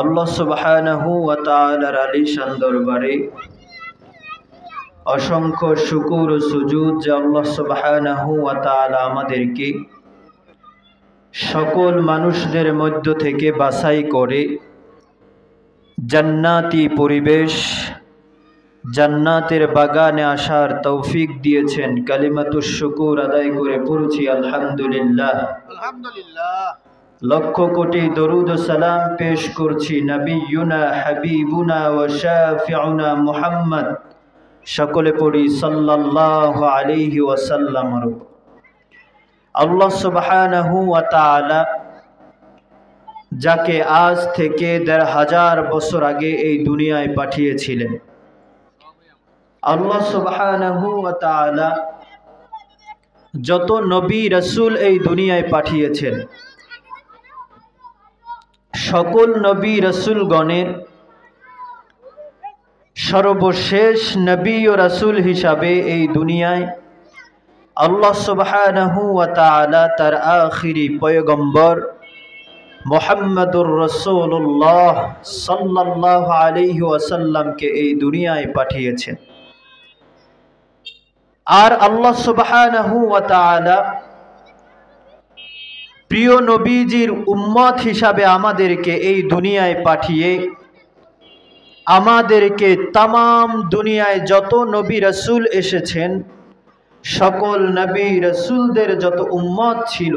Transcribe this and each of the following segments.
আল্লাহ সুবহানাহু ওয়া তাআলার আলিশান দরবারে অসংখ্য শুকর ও সুজুদ যে আল্লাহ সুবহানাহু ওয়া তাআলা আমাদেরকে সকল মানুষদের মধ্য থেকে বাছাই করে জান্নাতি পরিবেশ জান্নাতের বাগানে আসার তৌফিক দিয়েছেন। কালিমাতুশ শুকর আদায় করে পড়ছি আলহামদুলিল্লাহ। আলহামদুলিল্লাহ। লক্ষ কোটি দরুদ ও সালাম পেশ করছি নবিয়ুনা হাবিবুনা ওয়া শাফিউনা মুহাম্মদ, সকলে পড়ি সাল্লাল্লাহু আলাইহি ওয়াসাল্লাম। আল্লাহ সুবহানাহু ওয়া তাআলা যাকে আজ থেকে ১৫০০ বছর আগে এই দুনিয়ায় পাঠিয়েছিলেন, আল্লাহ সুবহানাহু ওয়া তাআলা যত নবী রাসূল এই দুনিয়ায় পাঠিয়েছেন, সকল নবী রাসূলগণের সর্বশেষ নবী ও রাসূল হিসাবে এই দুনিয়ায় আল্লাহ সুবহানাহু ওয়া তাআলা তার আখিরি পয়গম্বর মুহাম্মদুর রাসূলুল্লাহ সাল্লাল্লাহু আলাইহি ওয়াসাল্লামকে এই দুনিয়ায় পাঠিয়েছেন। আর আল্লাহ সুবহানাহু ওয়া তাআলা প্রিয় নবীজির উম্মত হিসাবে আমাদেরকে এই দুনিয়ায় পাঠিয়ে আমাদেরকে তামাম দুনিয়ায় যত নবী রাসূল এসেছেন, সকল নবী রাসূলদের যত উম্মত ছিল,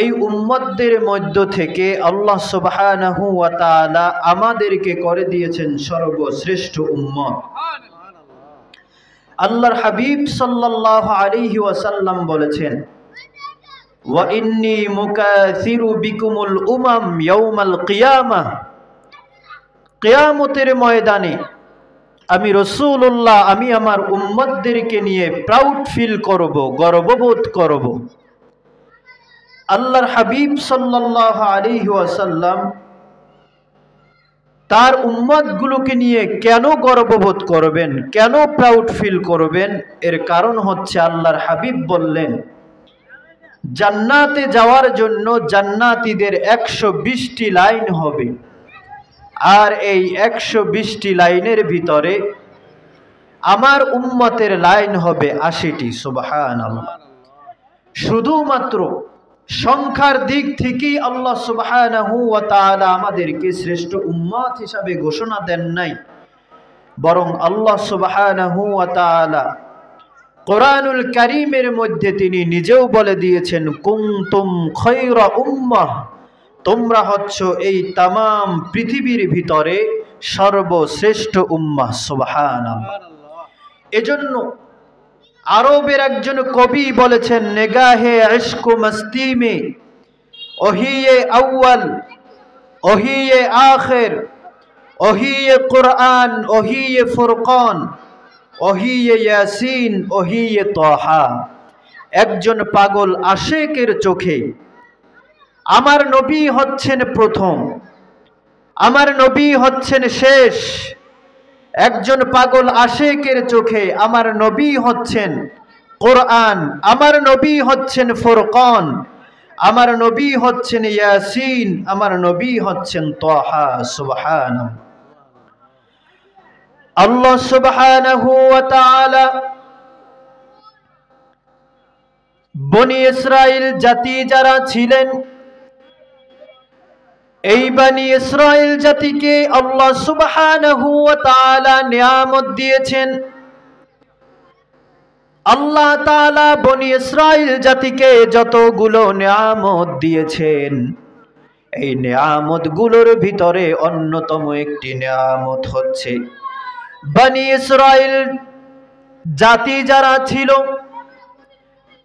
এই উম্মতদের মধ্য থেকে আল্লাহ সুবহানাহু ওয়া তাআলা আমাদেরকে করে দিয়েছেন সর্বশ্রেষ্ঠ উম্মত। আল্লাহর হাবিব সাল্লাল্লাহু আলাইহি ওয়াসাল্লাম বলেছেন, ওয়া ইন্নী মুকাসিরু বিকুমুল উমাম ইয়াউমাল কিয়ামাহ, কিয়ামতের ময়দানে আমি রাসূলুল্লাহ আমি আমার উম্মতদেরকে নিয়ে প্রাউড ফিল করব, গর্ববোধ করব। আল্লাহর হাবিব সাল্লাল্লাহু আলাইহি ওয়াসাল্লাম তার উম্মতগুলোকে নিয়ে কেন গর্ববোধ করবেন, কেন প্রাউড ফিল করবেন? এর কারণ হচ্ছে আল্লাহর হাবিব বললেন, জান্নাতে যাওয়ার জন্য জান্নাতীদের ১২০টি লাইন হবে, আর এই ১২০টি লাইনের ভিতরে আমার উম্মতের লাইন হবে ৮০টি। সুবহানাল্লাহ। শুধুমাত্র সংখ্যার দিক থেকেই আল্লাহ সুবহানাহু ওয়া তাআলা আমাদেরকে শ্রেষ্ঠ উম্মত হিসাবে ঘোষণা দেন নাই, বরং আল্লাহ সুবহানাহু ওয়া তাআলা কোরআনুল কারীমের মধ্যে তিনি নিজেও বলে দিয়েছেন, কুনতুম খায়রা উম্মাহ, তোমরা হচ্ছ এই তামাম পৃথিবীর ভিতরে সর্বশ্রেষ্ঠ উম্মাহ। সুবহানাল্লাহ। এজন্য আরবের একজন কবি বলেছেন, নেগাহে ইশক মস্তি মে ওহিয়ে আউয়াল ওহিয়ে আখির ওহিয়ে কুরআন ওহিয়ে ফুরকান ওহিয়ে ইয়াসিন ওহিয়ে তাহা। একজন পাগল আশিকের চোখে আমার নবী হচ্ছেন প্রথম, আমার নবী হচ্ছেন শেষ। একজন পাগল আশিকের চোখে আমার নবী হচ্ছেন কোরআন, আমার নবী হচ্ছেন ফুরকান, আমার নবী হচ্ছেন ইয়াসিন, আমার নবী হচ্ছেন তাহা। সুবহানাল্লাহ। আল্লাহ সুবহানাহু ওয়া তাআলা বনি ইসরাইল জাতি যারা ছিলেন, এই বনি ইসরাইল জাতিকে আল্লাহ সুবহানাহু ওয়া তাআলা নিয়ামত দিয়েছেন। আল্লাহ তাআলা বনি ইসরাইল জাতিকে যতগুলো নিয়ামত দিয়েছেন, এই নিয়ামতগুলোর ভিতরে অন্যতম একটি নিয়ামত হচ্ছে বনি ইসরাইল জাতি যারা ছিল,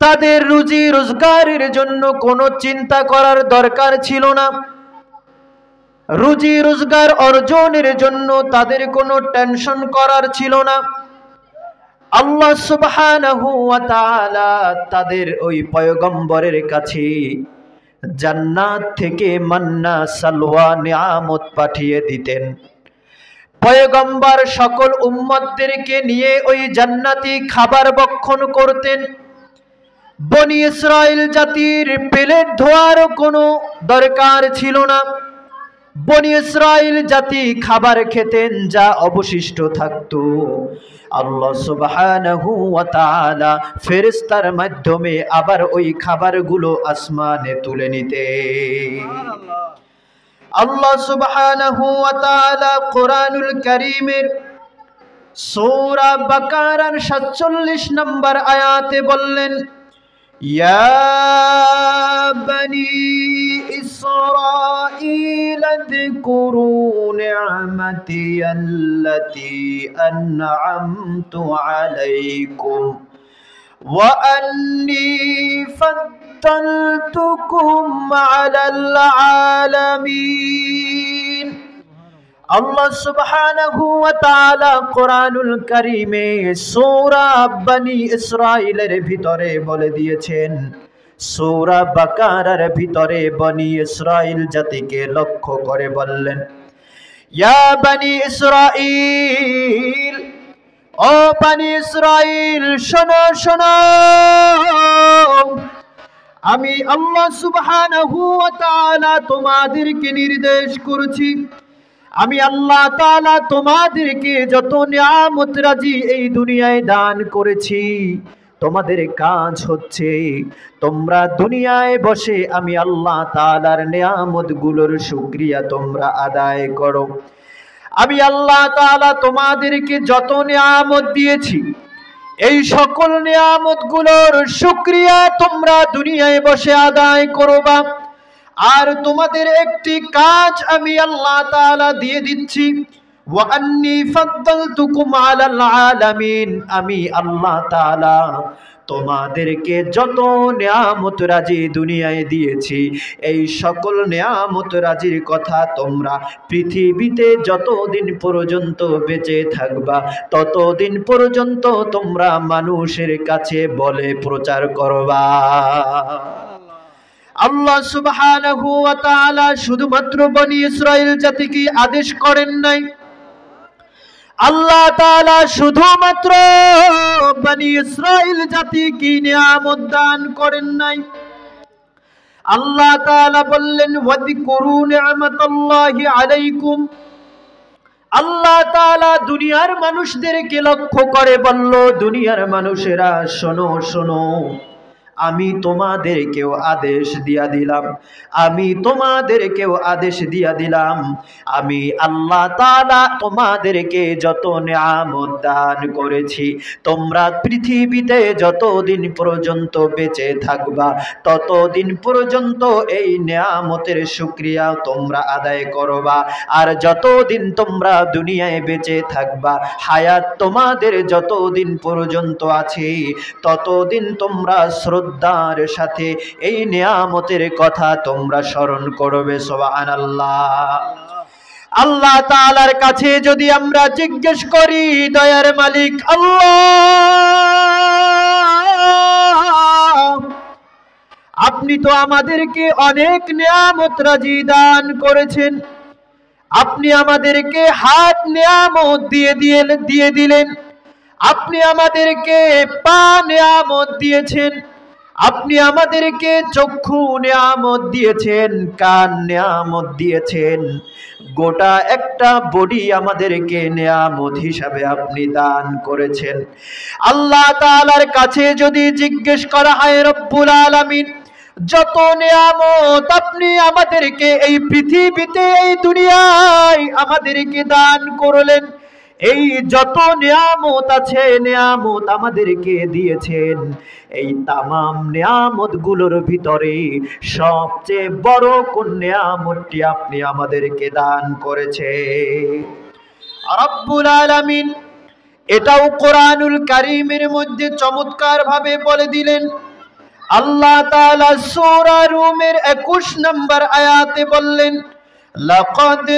তাদের রুজি রোজগারের জন্য কোনো চিন্তা করার দরকার ছিল না। রুজি রোজগার অর্জনের জন্য তাদের কোনো টেনশন করার ছিল না। আল্লাহ সুবহানাহু ওয়া তাআলা তাদের ওই পয়গম্বরের কাছে জান্নাত থেকে মান্না সালওয়া নিয়ামত পাঠিয়ে দিতেন। পয়গম্বর সকল উম্মতদেরকে নিয়ে ওই জান্নাতি খাবার ভক্ষণ করতেন। বনি ইসরাইল জাতির প্লেট ধোয়ারও কোনো দরকার ছিল না। বনি ইসরাইল জাতি খাবার খেতেন, যা অবশিষ্ট থাকতো আল্লাহ সুবহানাহু ওয়া তাআলা ফেরেশতার মাধ্যমে আবার ওই খাবারগুলো আসমানে তুলে নিতেন। আল্লাহ সুবহানাহু ওয়া তাআলা কোরআনুল কারীমের সূরা বাকারার 47 নম্বর আয়াতে বললেন, ইয়া বনি ইসরাঈল আযকুরু নি'মাতি আল্লাতী আন'আমতু আলাইকুম ওয়া আন্নী ফাদ্দালতুকুম আলাল আলামিন। আল্লাহ সুবহানাহু ওয়া তাআলা কোরআনুল কারীমে সূরা বনি ইসরাঈলের ভিতরে বলে দিয়েছেন, সূরা বাকারার ভিতরে বনি ইসরাঈল জাতিকে লক্ষ্য করে বললেন, ইয়া বনি ইসরাঈল, ও বনি ইসরাঈল শোনো শোনো, আমি আল্লাহ সুবহানাহু ওয়া তাআলা তোমাদেরকে নির্দেশ করছি, আমি আল্লাহ তাআলা তোমাদেরকে যত নিয়ামত রাজি এই দুনিয়ায় দান করেছি, তোমাদের কাজ হচ্ছে তোমরা দুনিয়ায় বসে আমি আল্লাহ তাআলার নিয়ামত গুলোর শুকরিয়া তোমরা আদায় করো। আমি আল্লাহ তাআলা তোমাদেরকে যত নিয়ামত দিয়েছি এই সকল নিয়ামত গুলোর শুকরিয়া তোমরা দুনিয়ায় বসে আদায় করবা। আর তোমাদের একটি কাজ আমি আল্লাহ তাআলা দিয়ে দিচ্ছি, ওয়া আন্নী ফাদ্দালতুকুম আলাল আলামিন, আমি আল্লাহ তাআলা তোমাদেরকে যত নিয়ামত রাজি দুনিয়ায় দিয়েছি এই সকল নিয়ামত রাজির কথা তোমরা পৃথিবীতে যতদিন পর্যন্ত বেঁচে থাকবা ততদিন পর্যন্ত তোমরা মানুষের কাছে বলে প্রচার করবা। আল্লাহ সুবহানাহু ওয়া তাআলা শুধুমাত্র বনি ইসরাইল জাতিকে আদেশ করেন নাই, আল্লাহ তাআলা শুধুমাত্র বনি ইসরাইল জাতিকে নিয়ামত দান করেন নাই। আল্লাহ তাআলা বললেন, ওয়াযকুরু নি'মাতাল্লাহি আলাইকুম। আল্লাহ তাআলা দুনিয়ার মানুষদেরকে লক্ষ্য করে বলল, দুনিয়ার মানুষেরা শোনো শোনো, আমি তোমাদেরকেও আদেশ দিয়া দিলাম, আমি তোমাদেরকেও আদেশ দিয়া দিলাম, আমি আল্লাহ তাআলা তোমাদেরকে যত নিয়ামত দান করেছি তোমরা পৃথিবীতে যতদিন পর্যন্ত বেঁচে থাকবা ততদিন পর্যন্ত এই নিয়ামতের শুকরিয়া তোমরা আদায় করবা। আর যতদিন তোমরা দুনিয়ায় বেঁচে থাকবা, হায়াত তোমাদের যতদিন পর্যন্ত আছে ততদিন তোমরা শ্রদ্ধার সাথে এই নিয়ামতের কথা তোমরা স্মরণ করবে। সুবহানাল্লাহ। আল্লাহ তাআলার কাছে যদি আমরা জিজ্ঞেস করি, দয়ার মালিক আল্লাহ, আপনি তো আমাদেরকে অনেক নিয়ামত রাজি দান করেছেন, আপনি আমাদেরকে হাত নিয়ামত দিয়ে দিলেন, আপনি আমাদেরকে পা নিয়ামত দিয়েছেন, আপনি আমাদেরকে চক্ষু নিয়ামত দিয়েছেন, কান নিয়ামত দিয়েছেন, গোটা একটা বডি আমাদেরকে নিয়ামত হিসাবে আপনি দান করেছেন। আল্লাহ তাআলার কাছে যদি জিজ্ঞেস করা হয়, রব্বুল আলামিন যত নিয়ামত আপনি আমাদেরকে এই পৃথিবীতে এই দুনিয়ায় আমাদেরকে দান করলেন, এই যত নিয়ামত আছে নিয়ামত আমাদেরকে দিয়েছেন, এই তামাম নিয়ামত গুলোর ভিতরে সবচেয়ে বড় কোন নিয়ামতটি আপনি আমাদেরকে দান করেছেন? রব্বুল আলামিন এটাও কোরআনুল কারীমের মধ্যে চমৎকার ভাবে বলে দিলেন। আল্লাহ তাআলা সূরা রুমের 21 নম্বর আয়াতে বললেন, লাকাদ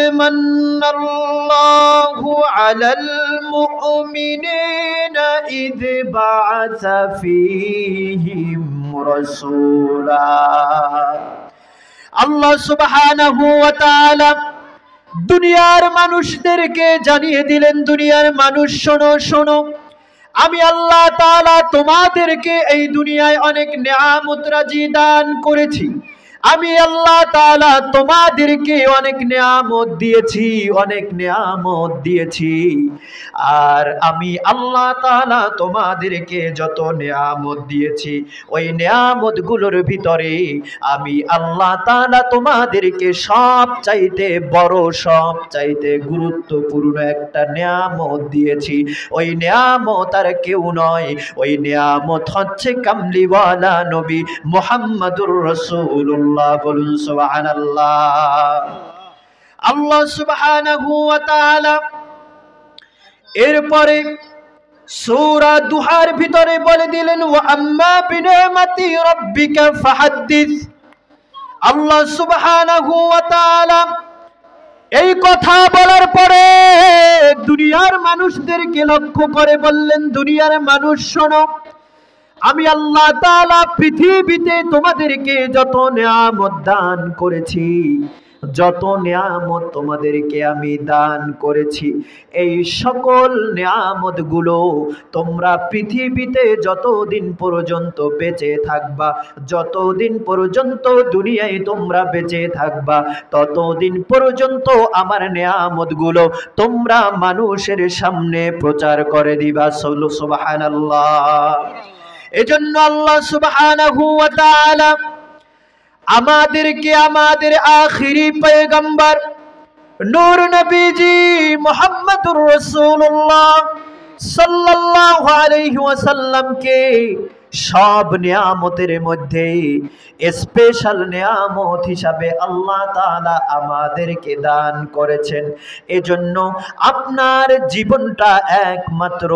মান্নাল্লাহু আলাল মুমিনিনা ইয বা'আসা ফীহিম রাসূলা। আল্লাহ সুবহানাহু ওয়া তাআলা দুনিয়ার মানুষদেরকে জানিয়ে দিলেন, দুনিয়ার মানুষ শোনো শোনো, আমি আল্লাহ তাআলা তোমাদেরকে এই দুনিয়ায় অনেক নেয়ামত রাজি দান করেছি। আমি আল্লাহ তাআলা তোমাদেরকে অনেক নেয়ামত দিয়েছি, অনেক নেয়ামত দিয়েছি। আর আমি আল্লাহ তাআলা তোমাদেরকে যত নেয়ামত দিয়েছি, ওই নেয়ামতগুলোর ভিতরে আমি আল্লাহ তাআলা তোমাদেরকে সব চাইতে বড়, সব চাইতে গুরুত্বপূর্ণ একটা নেয়ামত দিয়েছি। ওই নেয়ামত আর কেউ নয়, ওই নেয়ামত হচ্ছে কামলিওয়ালা নবী মুহাম্মাদুর রাসূলুল্লাহ। বলুন সুবহানাল্লাহ। আল্লাহ সুবহানাহু ওয়া তাআলা এরপরে সূরা দুহার ভিতরে বলে দিলেন, ওয়া আম্মা বিনিমাতি রাব্বিকা ফাহাদ্দিস। আল্লাহ সুবহানাহু ওয়া তাআলা এই কথা বলার পরে দুনিয়ার মানুষদেরকে লক্ষ্য করে বললেন, দুনিয়ার মানুষ শোনো, আমি আল্লাহ তাআলা পৃথিবীতে তোমাদেরকে যত নেয়ামত দান করেছি, যত নেয়ামত তোমাদেরকে আমি দান করেছি, এই সকল নেয়ামতগুলো তোমরা পৃথিবীতে যতদিন পর্যন্ত বেঁচে থাকবা, যতদিন পর্যন্ত দুনিয়ায় তোমরা বেঁচে থাকবা, ততদিন পর্যন্ত আমার নেয়ামতগুলো তোমরা মানুষের সামনে প্রচার করে দিবা। সুবহানাল্লাহ। এজন্য আল্লাহ সুবহানাহু ওয়া তাআলা আমাদেরকে আমাদের আখিরি পয়গম্বর নূর নবীজি মুহাম্মদুর রাসূলুল্লাহ সাল্লাল্লাহু আলাইহি ওয়াসাল্লামকে সব নিয়ামতের মধ্যে স্পেশাল নিয়ামত হিসাবে আল্লাহ তাআলা আমাদেরকে দান করেছেন। এজন্য আপনার জীবনটা একমাত্র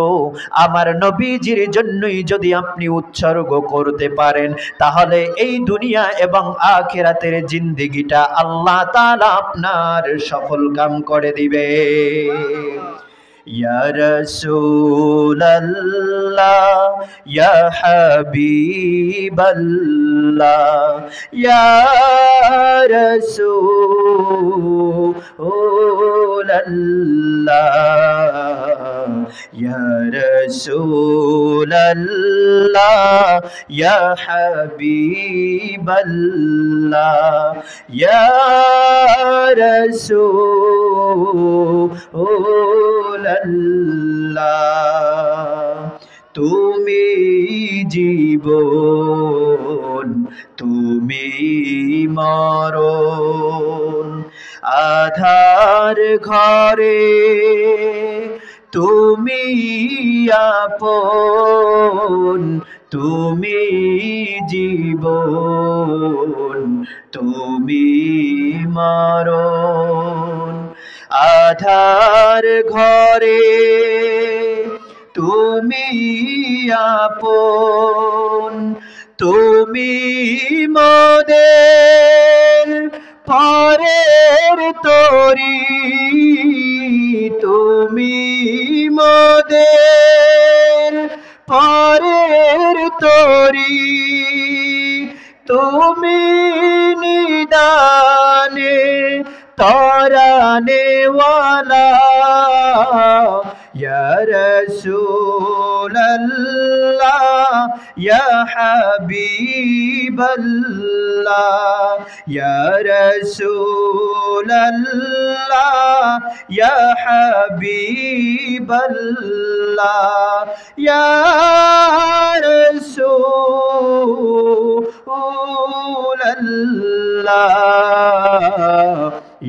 আমার নবীজির জন্যই যদি আপনি উৎসর্গ করতে পারেন, তাহলে এই দুনিয়া এবং আখিরাতের জিন্দেগিটা আল্লাহ তাআলা আপনার সফল কাম করে দিবে। ইয়া রাসূলাল্লাহ, ইয়া হাবিবাল্লাহ, ইয়া রাসূলাল্লাহ, ইয়া রাসূলাল্লাহ, ইয়া হাবিবাল্লাহ, ইয়া রাসূলাল্লাহ। তুমি জীবন, তুমি মরণ, আধার ঘরে তুমি আপন, তুমি জীবন, তুমি মরণ, আধার ঘরে তুমি আপন, তুমি মোদের পরের তরি, তুমি মোদের পরের তরি, তুমি নিদানে তরানে ওয়ালা, ইয়া রাসূলাল্লাহ, ইয়া হাবিবাল্লাহ, ইয়া রাসূলাল্লাহ, ইয়া হাবিবাল্লাহ, ইয়া রাসূলাল্লাহ,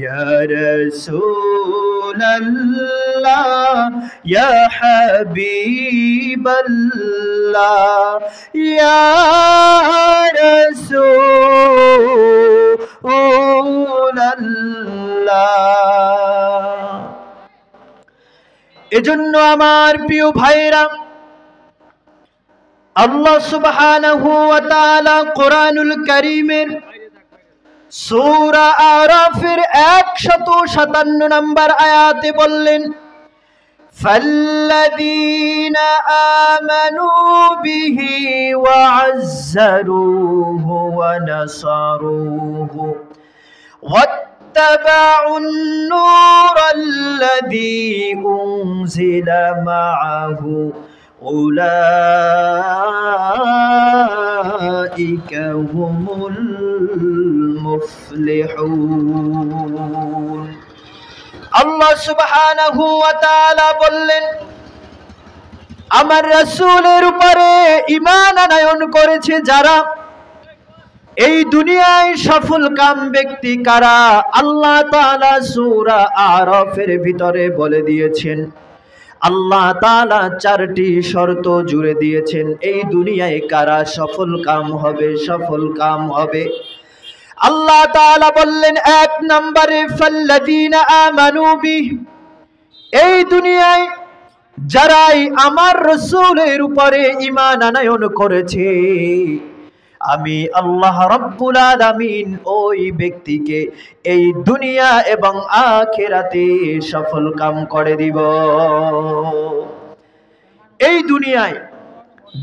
ইয়া রাসূলাল্লাহ, ইয়া হাবিবাল্লাহ, ইয়া রাসূলাল্লাহ। এজন্য আমার প্রিয় ভাইরা, আল্লাহ সুবহানাহু ওয়া তাআলা কোরআনুল কারীমের সূরা আরাফের 157 নম্বর আয়াতে বললেন, فالذين آمنوا به وعزروه ونصروه واتبعوا النور الذي أنزل معه উলাইকা হুমুল মুফলিহুন। আল্লাহ সুবহানাহু ওয়া তাআলা বললেন, আমার রাসূলের উপরে ঈমান আনয়ন করেছে যারা, এই দুনিয়ায় সফল কাম ব্যক্তি কারা? আল্লাহ তাআলা সূরা আরাফের ভিতরে বলে দিয়েছেন, আল্লাহ তাআলা চারটি শর্ত জুড়ে দিয়েছেন, এই দুনিয়ায় কারা সফল কাম হবে, সফল কাম হবে। আল্লাহ তাআলা বললেন, এক নম্বরে ফাল্লাযীনা আমানু বিহি, এই দুনিয়ায় যারাই আমার রাসূলের উপরে ঈমান আনয়ন করেছে, আমি আল্লাহ রাব্বুল আলামিন ওই ব্যক্তিকে এই দুনিয়া এবং আখিরাতে সফল কাম করে দিব। এই দুনিয়ায়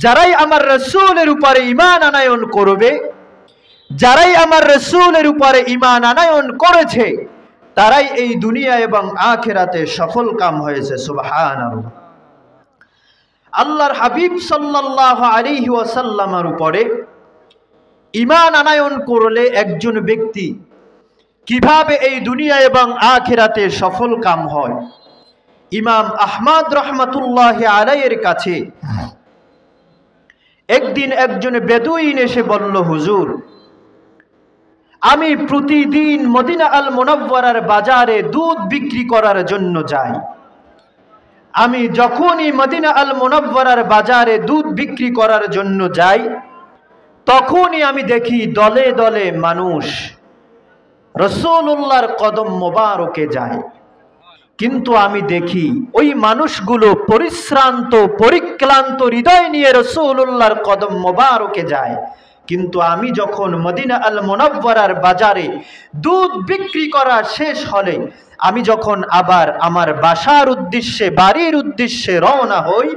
যারাই আমার রাসূলের উপরে ঈমান আনয়ন করবে, যারাই আমার রাসূলের উপরে ঈমান আনয়ন করেছে, তারাই এই দুনিয়া এবং আখিরাতে সফল কাম হয়েছে। সুবহানাল্লাহ। আল্লাহর হাবিব সাল্লাল্লাহু আলাইহি ওয়াসাল্লামের উপরে ঈমান আনয়ন করলে একজন ব্যক্তি কিভাবে এই দুনিয়া এবং আখিরাতে সফল কাম হয়, ইমাম আহমদ রাহমাতুল্লাহি আলাইহির কাছে একদিন একজন বেদুইন এসে বলল, হুজুর, আমি প্রতিদিন মদিনা আল মুনাওয়ারার বাজারে দুধ বিক্রি করার জন্য যাই। আমি যখনই মদিনা আল মুনাওয়ারার বাজারে দুধ বিক্রি করার জন্য যাই, তখনই আমি দেখি দলে দলে মানুষ রাসূলুল্লাহর কদম মোবারকে যায়। কিন্তু আমি দেখি ওই মানুষগুলো পরিশ্রান্ত পরিক্লান্ত হৃদয় নিয়ে রাসূলুল্লাহর কদম মোবারকে যায়। কিন্তু আমি যখন মদিনা আল মুনাওয়ারার বাজারে দুধ বিক্রি করা শেষ হলে আমি যখন আবার আমার বাসার উদ্দেশ্যে, বাড়ির উদ্দেশ্যে রওনা হই,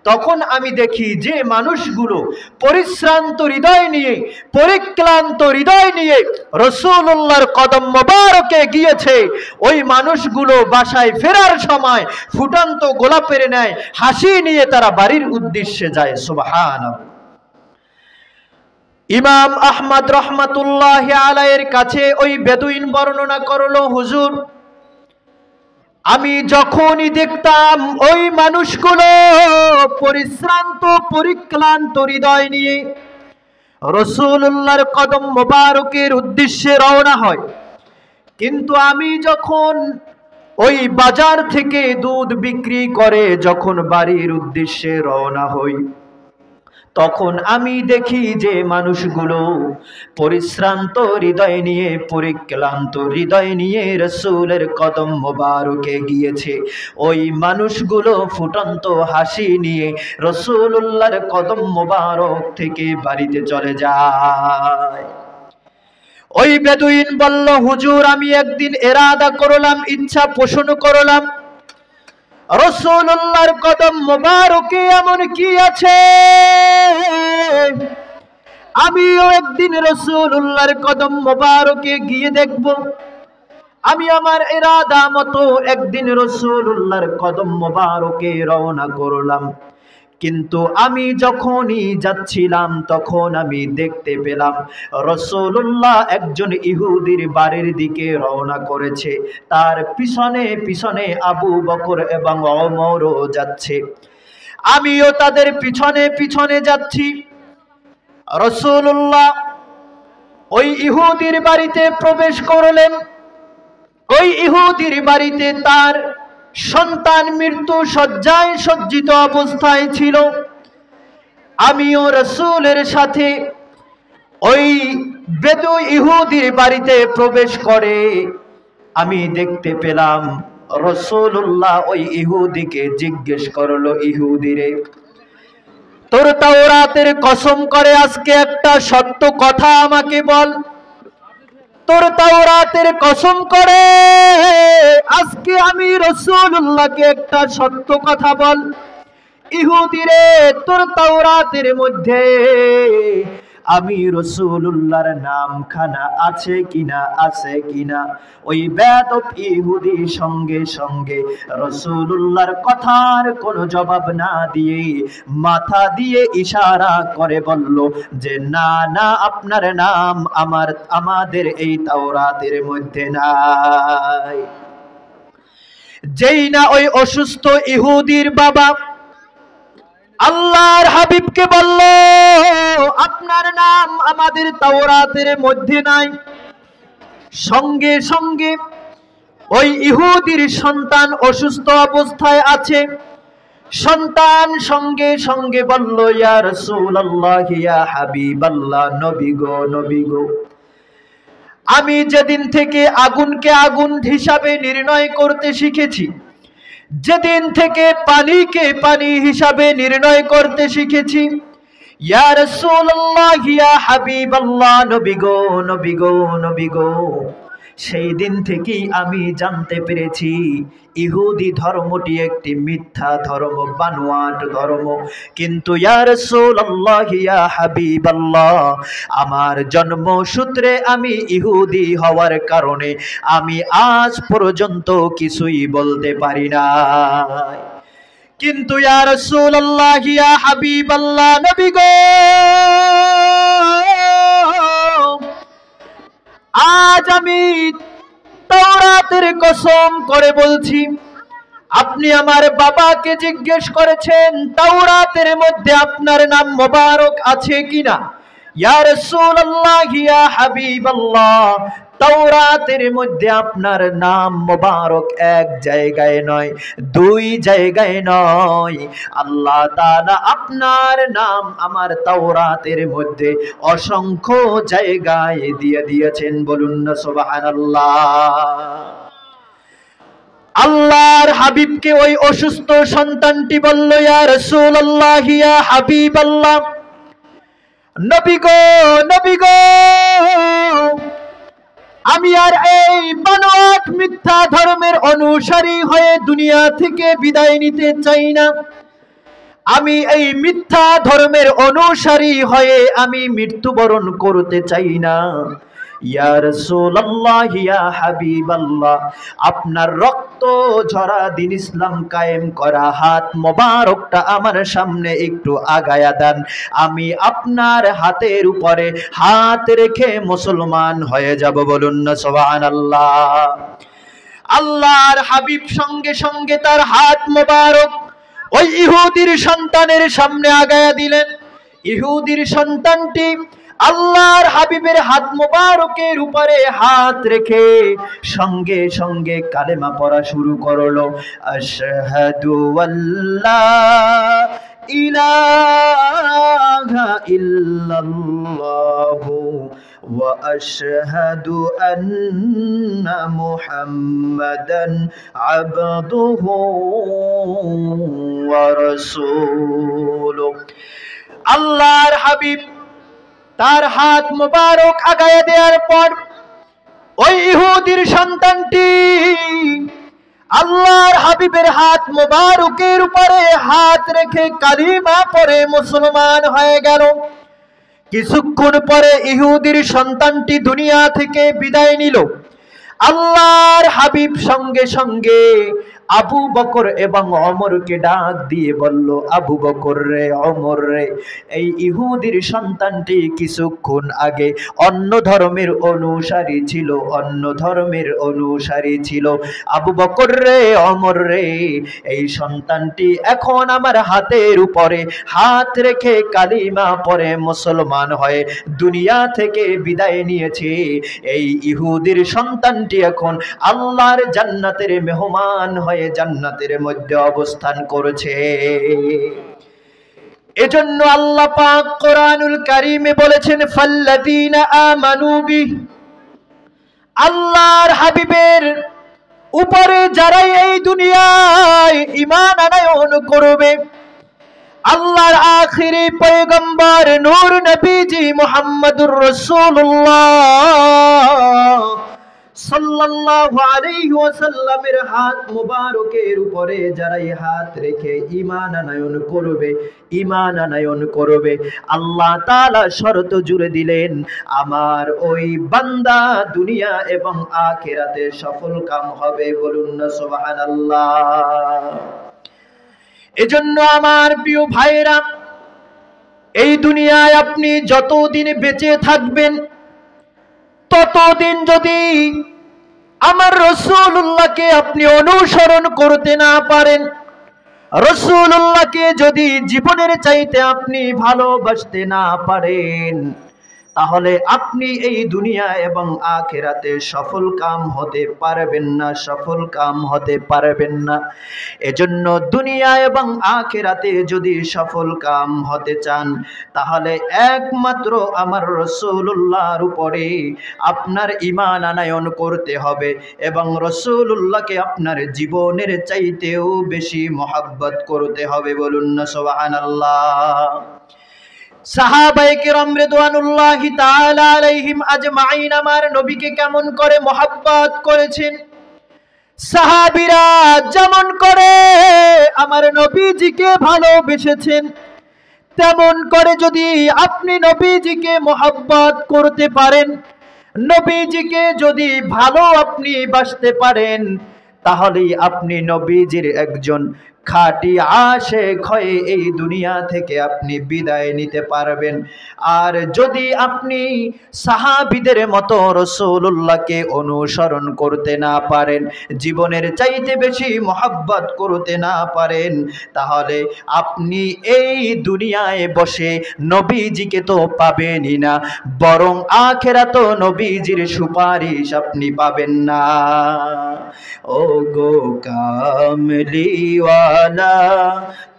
তখন আমি দেখি যে মানুষগুলো পরিশ্রান্ত হৃদয় নিয়ে, পরিক্লান্ত হৃদয় নিয়ে রাসূলুল্লাহর কদম মোবারকে গিয়েছে, ওই মানুষগুলো বাসায় ফেরার সময় ফুটন্ত গোলাপের ন্যায় হাসি নিয়ে তারা বাড়ির উদ্দেশ্যে যায়। সুবহানাল্লাহ। ইমাম আহমদ রাহমাতুল্লাহি আলাইহির কাছে ওই বেদুইন বর্ণনা করলো, হুজুর, আমি যখনই দেখতাম ওই মানুষগুলো পরিশ্রান্ত পরিক্লান্ত হৃদয় নিয়ে রাসূলুল্লাহর কদম মোবারকের উদ্দেশ্যে রওনা হয়, কিন্তু আমি যখন ওই বাজার থেকে দুধ বিক্রি করে যখন বাড়ির উদ্দেশ্যে রওনা হই, তখন আমি দেখি যে মানুষগুলো পরিশ্রান্ত হৃদয় নিয়ে, পরিক্লান্ত হৃদয় নিয়ে রাসূলের কদম মোবারকে গিয়েছে। ওই মানুষগুলো ফুটন্ত হাসি নিয়ে রাসূলুল্লাহর কদম মোবারক থেকে বাড়িতে চলে যায়। ওই বেদুইন বলল, হুজুর, আমি একদিন ইরাদা করলাম, ইচ্ছা পোষণ করলাম, রাসূলুল্লাহর কদম মোবারকে এমন কি আছে, আমিও একদিন রাসূলুল্লাহর কদম মোবারকে গিয়ে দেখব। আমি আমার ইরাদা মতো একদিন রাসূলুল্লাহর কদম মোবারকে রওনা করলাম। কিন্তু আমি যখনই যাচ্ছিলাম তখন আমি দেখতে পেলাম রাসূলুল্লাহ একজন ইহুদির বাড়ির দিকে রওনা করেছে, তার পিছনে পিছনে আবু বকর এবং ওমরও যাচ্ছে, আমিও তাদের পিছনে পিছনে যাচ্ছি। রাসূলুল্লাহ ওই ইহুদির বাড়িতে প্রবেশ করলেন। ওই ইহুদির বাড়িতে তার সন্তান মৃত্যু শয্যায় সজ্জিত অবস্থায় ছিল। আমিও রাসূলের সাথে ওই বেদুই ইহুদির বাড়িতে প্রবেশ করে আমি দেখতে পেলাম রাসূলুল্লাহ ওই ইহুদিকে জিজ্ঞেস করলো, ইহুদিরে, তোর তাওরাতের কসম করে আজকে একটা সত্য কথা আমাকে বল, তোর তাওরাতের কসম করে আজকে আমি রাসূলুল্লাহকে একটা সত্য কথা বল। ইহুদিরে, তোর তাওরাতের মধ্যে আমি রাসূলুল্লাহর নামখানা আছে কিনা। ওই বেয়াদব ইহুদি সঙ্গে সঙ্গে রাসূলুল্লাহর কথার কোনো জবাব না দিয়ে মাথা দিয়ে ইশারা করে বলল যে না না, আপনার নাম আমাদের এই তাওরাতের মধ্যে নাই। যেই না ওই অসুস্থ ইহুদির বাবা আল্লাহর হাবিবকে বলল আপনার নাম আমাদের তাওরাতের মধ্যে নাই, সঙ্গে সঙ্গে ওই ইহুদির সন্তান অসুস্থ অবস্থায় আছে। সন্তান সঙ্গে সঙ্গে বলল ইয়া রাসূলুল্লাহ ইয়া হাবিবাল্লাহ, নবী গো, আমি যেদিন থেকে আগুনকে আগুন হিসাবে নির্ণয় করতে শিখেছি, যেদিন থেকে পানিকে পানি হিসাবে নির্ণয় করতে শিখেছি, ইয়া রাসূলুল্লাহ ইয়া হাবিবাল্লাহ, নবী গো, সেই দিন থেকেই আমি জানতে পেরেছি ইহুদি ধর্মটি একটি মিথ্যা ধর্ম, বানোয়াট ধর্ম। কিন্তু ইয়া রাসূলুল্লাহ ইয়া হাবিবাল্লাহ, আমার জন্মসূত্রে আমি ইহুদি হওয়ার কারণে আমি আজ পর্যন্ত কিছুই বলতে পারি না। কিন্তু ইয়া রাসূলুল্লাহ ইয়া হাবিবাল্লাহ, নবী গো, আজ আমি তাওরাতের কসম করে বলছি, আপনি আমার বাবাকে জিজ্ঞেস করেছেন তাওরাতের মধ্যে আপনার নাম মোবারক আছে কিনা। ইয়া রাসূলুল্লাহ ইয়া হাবিবাল্লাহ, তাওরাতের মধ্যে আপনার নাম মোবারক এক জায়গায় নয়, দুই জায়গায় নয়, আল্লাহ তাআলা আপনার নাম আমার তাওরাতের মধ্যে অসংখ্য জায়গায় দিয়ে দিয়েছেন। বলুন না সুবহানাল্লাহ। আল্লাহর হাবিবকে ওই অসুস্থ সন্তানটি বলল ইয়া রাসূলুল্লাহ ইয়া হাবিবাল্লাহ, নবী গো, আমি আর এই বানোয়াট মিথ্যা ধর্মের অনুসারী হয়ে দুনিয়া থেকে বিদায় নিতে চাই না। আমি এই মিথ্যা ধর্মের অনুসারী হয়ে আমি মৃত্যুবরণ করতে চাই না। ইয়া রাসূলুল্লাহ ইয়া হাবিবাল্লাহ, আপনার রক্ত ঝরা দ্বীন ইসলাম কায়েম করা হাত মোবারকটা আমার সামনে একটু আগায়া দেন, আমি আপনার হাতের উপরে হাত রেখে মুসলমান হয়ে যাব। বলুন না সুবহানাল্লাহ। আল্লাহর হাবিব সঙ্গে সঙ্গে তার হাত মোবারক ওই ইহুদির সন্তানের সামনে আগায়া দিলেন। ইহুদির সন্তানটি আল্লাহর হাবিবের হাত মোবারকের উপরে হাত রেখে সঙ্গে সঙ্গে কালেমা পড়া শুরু করলো, আশহাদু আল্লা ইলাহা ইল্লাল্লাহু ওয়া আশহাদু আন্না মুহাম্মাদান আবদুহু ওয়া রাসূলুহু। আল্লাহর হাবিব তার হাত মোবারক আগায় দেওয়ার পর ওই ইহুদির সন্তানটি আল্লাহর হাবিবের হাত মোবারকের উপরে হাত রেখে কালিমা পড়ে মুসলমান হয়ে গেল। কিছুক্ষণ পরে ইহুদির সন্তানটি দুনিয়া থেকে বিদায় নিল। আল্লাহর হাবিব সঙ্গে সঙ্গে আবু বকর এবং ওমরকে ডাক দিয়ে বলল, আবু বকর রে, ওমর রে, এই ইহুদির সন্তানটি কিছুক্ষণ আগে অন্য ধর্মের অনুসারী ছিল। আবু বকর রে, ওমর রে, এই সন্তানটি এখন আমার হাতের উপরে হাত রেখে কালিমা পড়ে মুসলমান হয়ে দুনিয়া থেকে বিদায় নিয়েছে। এই ইহুদির সন্তানটি এখন আল্লাহর জান্নাতের মেহমান হয়ে জান্নাতের মধ্যে অবস্থান করেছে। এজন্য আল্লাহ পাক কোরআনুল কারীমে বলেছেন, ফাল্লাযীনা আমানু বিহি, আল্লাহর হাবিবের উপরে যারা এই দুনিয়ায় ঈমান আনয়ন করবে, আল্লাহর আখিরি পয়গম্বর নূর নবীজি মুহাম্মদুর রাসূলুল্লাহ সাল্লাল্লাহু আলাইহি ওয়াসাল্লামের হাত মুবারকের উপরে যারা হাত রেখে ঈমান আনয়ন করবে আল্লাহ তাআলা শর্ত জুড়ে দিলেন, আমার ওই বান্দা দুনিয়া এবং আখিরাতে সফল কাম হবে। বলুন না সুবহানাল্লাহ। এজন্য আমার প্রিয় ভাইরা, এই দুনিয়ায় আপনি যতদিন বেঁচে থাকবেন ততদিন যদি আমার রাসূলুল্লাহকে আপনি অনুসরণ করতে না পারেন, রাসূলুল্লাহকে যদি জীবনের চাইতে আপনি ভালোবাসতে না পারেন, তাহলে আপনি এই দুনিয়া এবং আখিরাতে সফল কাম হতে পারবেন না। এজন্য দুনিয়া এবং আখিরাতে যদি সফল কাম হতে চান, তাহলে একমাত্র আমার রাসূলুল্লাহর উপরে আপনার ঈমান আনয়ন করতে হবে এবং রাসূলুল্লাহকে আপনার জীবনের চাইতেও বেশি মহব্বত করতে হবে। বলুন না সুবহানাল্লাহ। সাহাবায়ে কেরাম রিদওয়ানুল্লাহি তাআলা আলাইহিম আজমাইন আমার নবীকে কেমন করে মহব্বত করেছেন, সাহাবীরা যেমন করে আমার নবীজিকে ভালোবেসেছেন, তেমন করে যদি আপনি নবীজিকে মহব্বত করতে পারেন, নবীজিকে যদি ভালো আপনি বাসতে পারেন, তাহলেই আপনি নবীজির একজন খাঁটি আশিক হয়ে এই দুনিয়া থেকে আপনি বিদায় নিতে পারবেন। আর যদি আপনি সাহাবীদের মতো রাসূলুল্লাহকে অনুসরণ করতে না পারেন, জীবনের চাইতে বেশি মহব্বত করতে না পারেন, তাহলে আপনি এই দুনিয়ায় বসে নবীজিকে তো পাবেনই না, বরং আখিরাতে নবীজির সুপারিশ আপনি পাবেন না। ও গো কামলিওয়ালা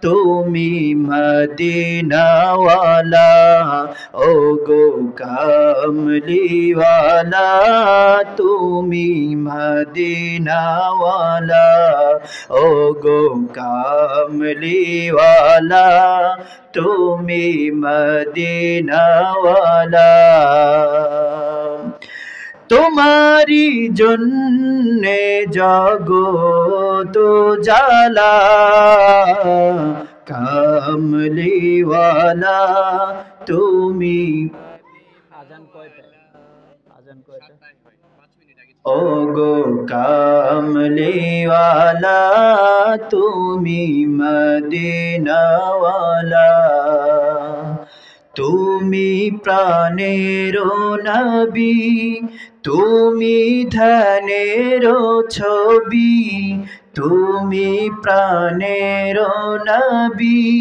তুমি মদিনাওয়ালা, ও গো কামলিওয়ালা তুমি মদিনাওয়ালা, ও গো কামলিওয়ালা তুমি মদিনাওয়ালা। তোমারি জন্যে জগত জালা, কামলিওয়ালা তুমি। ও গো কামলিওয়ালা তুমি মদিনাওয়ালা, তুমি প্রাণের নবী, তুমি ধ্যানের ছবি, তুমি প্রাণের নবী,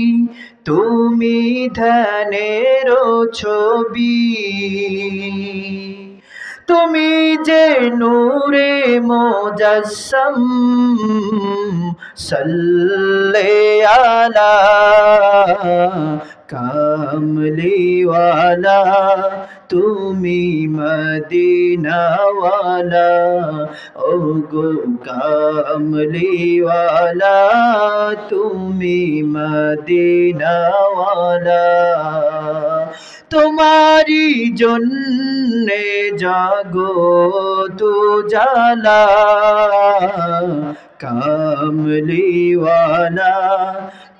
তুমি ধ্যানের ছবি। তুমি যে নূরে মুজাসসাম, সাল্লি আলা কামলিওয়ালা তুমি মদিনাওয়ালা, ও গো কামলিওয়ালা তুমি মদিনাওয়ালা। তোমারি জন্যে জগত জালা, কামলিওয়ালা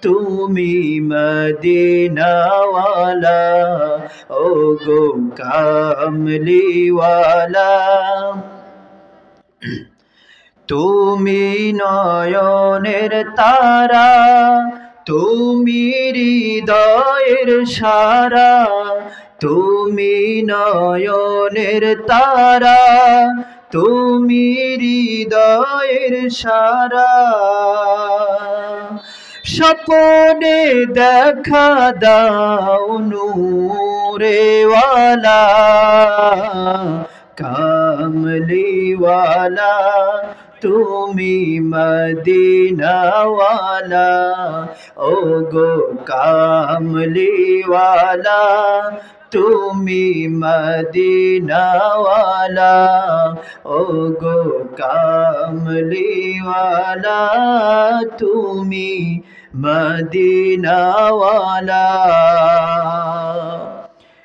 তুমি মদিনাওয়ালা, ও গো কামলিওয়ালা। তুমি নয়নের তারা, তুমি হৃদয়ের সারা, তুমি নয়নের তারা, তুমি হৃদয়ের সারা। স্বপ্নে দেখা দাও নূরেওয়ালা, কামলিওয়ালা তুমি মদিনাওয়ালা, ও গো কামলিওয়ালা তুমি মদিনাওয়ালা, ও গো কামলিওয়ালা তুমি মদিনাওয়ালা।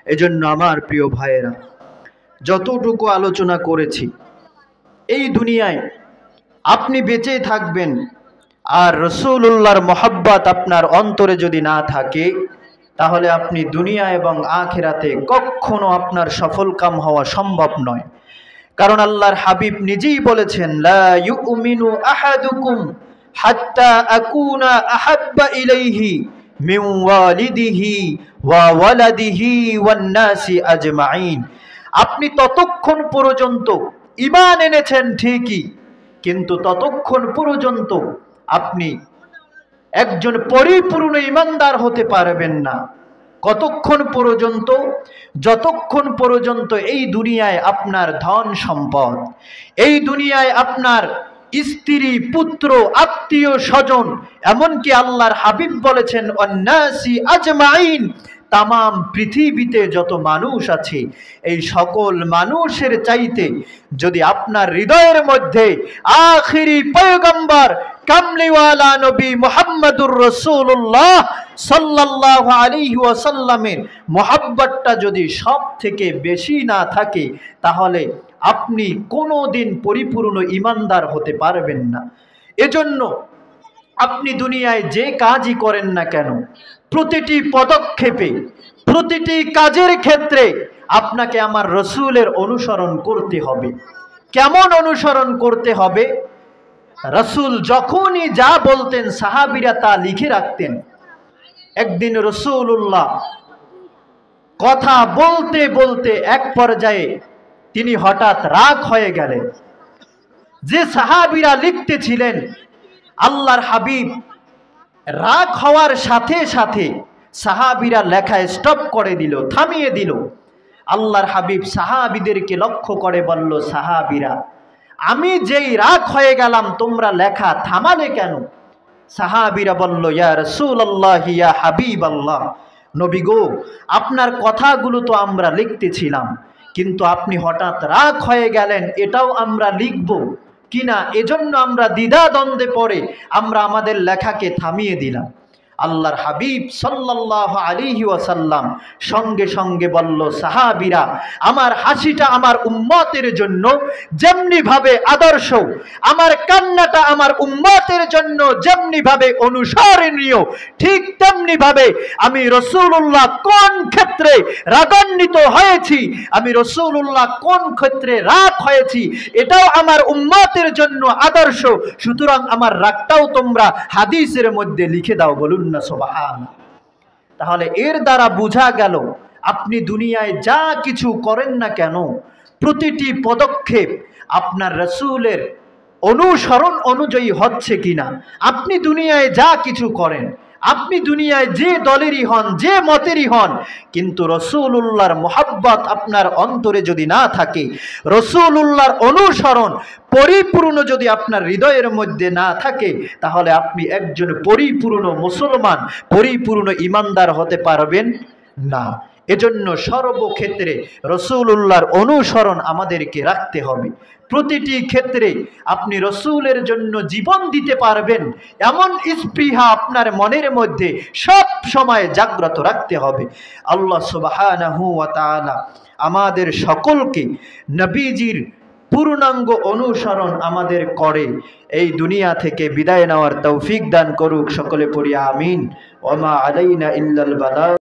এজন্য আমার প্রিয় ভাইয়েরা, যতটুকু আলোচনা করেছি এই দুনিয়ায় আপনি বেঁচে থাকবেন আর রাসূলুল্লাহর মহব্বত আপনার অন্তরে যদি না থাকে, তাহলে আপনি দুনিয়া এবং আখিরাতে কখনো আপনার সফলকাম হওয়া সম্ভব নয়। কারণ আল্লাহর হাবিব নিজেই বলেছেন, লা ইউমিনু আহাদুকুম হাত্তা আকুনা আহাব্বা ইলাইহি মিন ওয়ালিদিহি ওয়া ওয়ালাদিহি ওয়ান নাসি আজমাইন। আপনি ততক্ষণ পর্যন্ত ঈমান এনেছেন ঠিকই, কিন্তু ততক্ষণ পর্যন্ত আপনি একজন পরিপূর্ণ ঈমানদার হতে পারবেন না। কতক্ষণ পর্যন্ত? যতক্ষণ পর্যন্ত এই দুনিয়ায় আপনার ধন সম্পদ, এই দুনিয়ায় আপনার স্ত্রী পুত্র আত্মীয় স্বজন, এমনকি আল্লাহর হাবিব বলেছেন ওয়ান্নাসি আজমাইন, তামাম পৃথিবীতে যত মানুষ আছে এই সকল মানুষের চাইতে যদি আপনার হৃদয়ের মধ্যে আখিরি পয়গম্বর কামলিওয়ালা নবী মুহাম্মদুর রাসূলুল্লাহ সাল্লাল্লাহু আলাইহি ওয়াসাল্লামের মহব্বতটা যদি সব থেকে বেশি না থাকে, তাহলে আপনি কোনোদিন পরিপূর্ণ ঈমানদার হতে পারবেন না। এজন্য আপনি দুনিয়ায় যে কাজই করেন না কেন, প্রতিটি পদক্ষেপে, প্রতিটি কাজের ক্ষেত্রে আপনাকে আমার রসুলের অনুসরণ করতে হবে। কেমন অনুসরণ করতে হবে? রসুল যখনই যা বলতেন সাহাবীরা তা লিখে রাখতেন। একদিন রসুল্লাহ কথা বলতে বলতে এক পর্যায়ে তিনি হঠাৎ রাগ হয়ে গেলেন। যে সাহাবীরা লিখতেছিলেন, আল্লাহর হাবিব রাগ হওয়ার সাথে সাথে সাহাবীরা লেখা স্টপ করে দিল, থামিয়ে দিল। আল্লাহর হাবিব সাহাবীদেরকে লক্ষ্য করে বলল, সাহাবীরা, আমি যেই রাগ হয়ে গেলাম তোমরা লেখা থামালে কেন? সাহাবীরা বলল, ইয়া রাসূলুল্লাহ, ইয়া হাবিবাল্লাহ, নবী গো, আপনার কথাগুলো তো আমরা লিখতেছিলাম, কিন্তু আপনি হঠাৎ রাগ হয়ে গেলেন, এটাও আমরা লিখব কিনা এজন্য আমরা দ্বিধাদ্বন্দ্বে পড়ে আমরা আমাদের লেখাকে থামিয়ে দিলাম। আল্লাহর হাবিব সাল্লাল্লাহু আলাইহি ওয়াসাল্লাম সঙ্গে সঙ্গে বলল, সাহাবীরা, আমার হাসিটা আমার উম্মতের জন্য যেমনি ভাবে আদর্শ, আমার কান্নাটা আমার উম্মতের জন্য যেমনি ভাবে অনুসরণীয়, ঠিক তেমনি ভাবে আমি রাসূলুল্লাহ কোন ক্ষেত্রে রাগান্বিত হয়েছি, আমি রাসূলুল্লাহ কোন ক্ষেত্রে রাগ হয়েছি, এটাও আমার উম্মতের জন্য আদর্শ। সুতরাং আমার রাগটাও তোমরা হাদিসের মধ্যে লিখে দাও। বলুন না সুবহানাল্লাহ। তাহলে এর দ্বারা বোঝা গেল, আপনি দুনিয়ায় যা কিছু করেন না কেন, প্রতিটি পদক্ষেপ আপনার রাসূলের অনুসরণ অনুযায়ী হচ্ছে কিনা। আপনি দুনিয়ায় যা কিছু করেন, আপনি দুনিয়ায় যে দলেরই হন, যে মতেরই হন, কিন্তু রাসূলুল্লাহর মহব্বত আপনার অন্তরে যদি না থাকে, রাসূলুল্লাহর অনুসরণ পরিপূর্ণ যদি আপনার হৃদয়ের মধ্যে না থাকে, তাহলে আপনি একজন পরিপূর্ণ মুসলমান, পরিপূর্ণ ঈমানদার হতে পারবেন না। এজন্য সর্বক্ষেত্রে রাসূলুল্লাহর অনুসরণ আমাদেরকে রাখতে হবে। প্রতিটি ক্ষেত্রে আপনি রাসূলের জন্য জীবন দিতে পারবেন এমন স্পৃহা আপনার মনের মধ্যে সব সময় জাগ্রত রাখতে হবে। আল্লাহ সুবহানাহু ওয়া তাআলা আমাদের সকলকে নবীজির পূর্ণাঙ্গ অনুসরণ আমাদের করে এই দুনিয়া থেকে বিদায় নেওয়ার তৌফিক দান করুক। সকলে পড়ি আমিন। ওয়া মা আলাইনা ইল্লাল বালাগ।